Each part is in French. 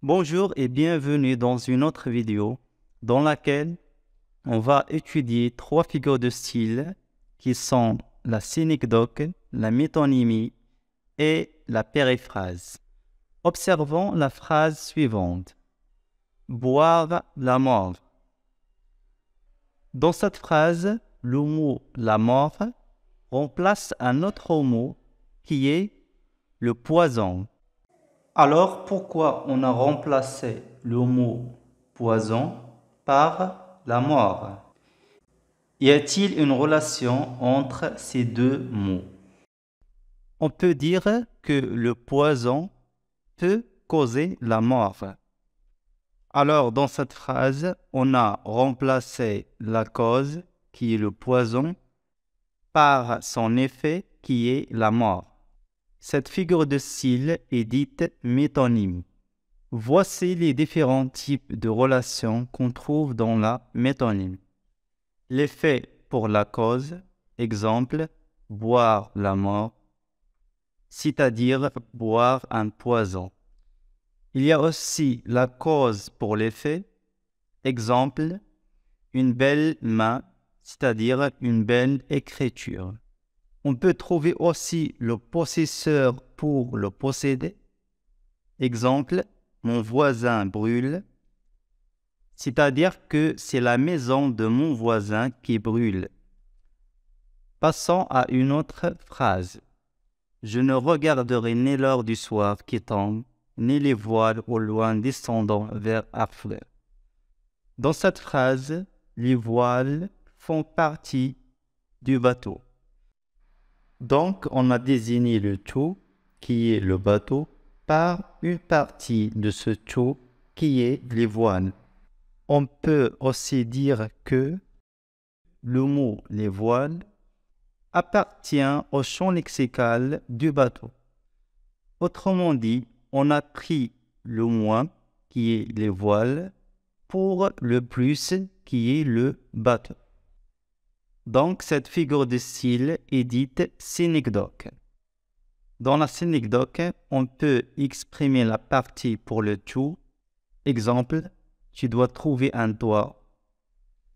Bonjour et bienvenue dans une autre vidéo dans laquelle on va étudier trois figures de style qui sont la synecdoque, la métonymie et la périphrase. Observons la phrase suivante. Boire la mort. Dans cette phrase, le mot la mort remplace un autre mot qui est le poison. Alors, pourquoi on a remplacé le mot poison par la mort? Y a-t-il une relation entre ces deux mots? On peut dire que le poison peut causer la mort. Alors, dans cette phrase, on a remplacé la cause, qui est le poison, par son effet, qui est la mort. Cette figure de style est dite métonyme. Voici les différents types de relations qu'on trouve dans la métonyme. L'effet pour la cause, exemple, boire la mort, c'est-à-dire boire un poison. Il y a aussi la cause pour l'effet, exemple, une belle main, c'est-à-dire une belle écriture. On peut trouver aussi le possesseur pour le possédé, exemple, mon voisin brûle, c'est-à-dire que c'est la maison de mon voisin qui brûle. Passons à une autre phrase. Je ne regarderai ni l'heure du soir qui tombe, ni les voiles au loin descendant vers Harfleur. Dans cette phrase, les voiles font partie du bateau. Donc, on a désigné le tout, qui est le bateau, par une partie de ce tout, qui est les voiles. On peut aussi dire que le mot les voiles appartient au champ lexical du bateau. Autrement dit, on a pris le moins, qui est les voiles, pour le plus, qui est le bateau. Donc, cette figure de style est dite synecdoque. Dans la synecdoque, on peut exprimer la partie pour le tout. Exemple, tu dois trouver un toit.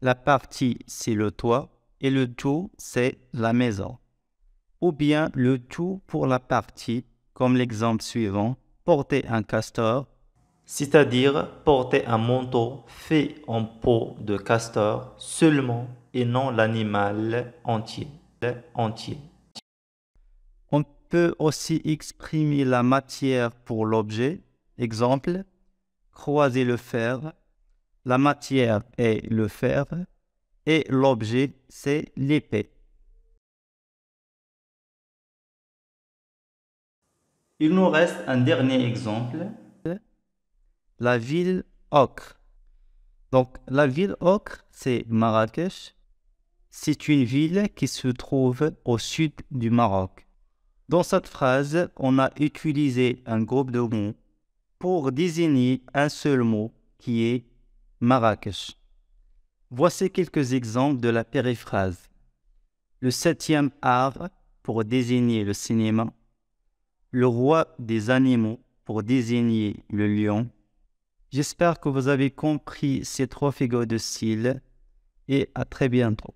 La partie, c'est le toit et le tout, c'est la maison. Ou bien le tout pour la partie, comme l'exemple suivant, porter un castor, c'est-à-dire porter un manteau fait en peau de castor seulement et non l'animal entier. On peut aussi exprimer la matière pour l'objet. Exemple, croiser le fer. La matière est le fer et l'objet, c'est l'épée. Il nous reste un dernier exemple, la ville Ocre. Donc, la ville Ocre, c'est Marrakech. C'est une ville qui se trouve au sud du Maroc. Dans cette phrase, on a utilisé un groupe de mots pour désigner un seul mot qui est Marrakech. Voici quelques exemples de la périphrase. Le 7e art pour désigner le cinéma. Le roi des animaux pour désigner le lion. J'espère que vous avez compris ces trois figures de style et à très bientôt.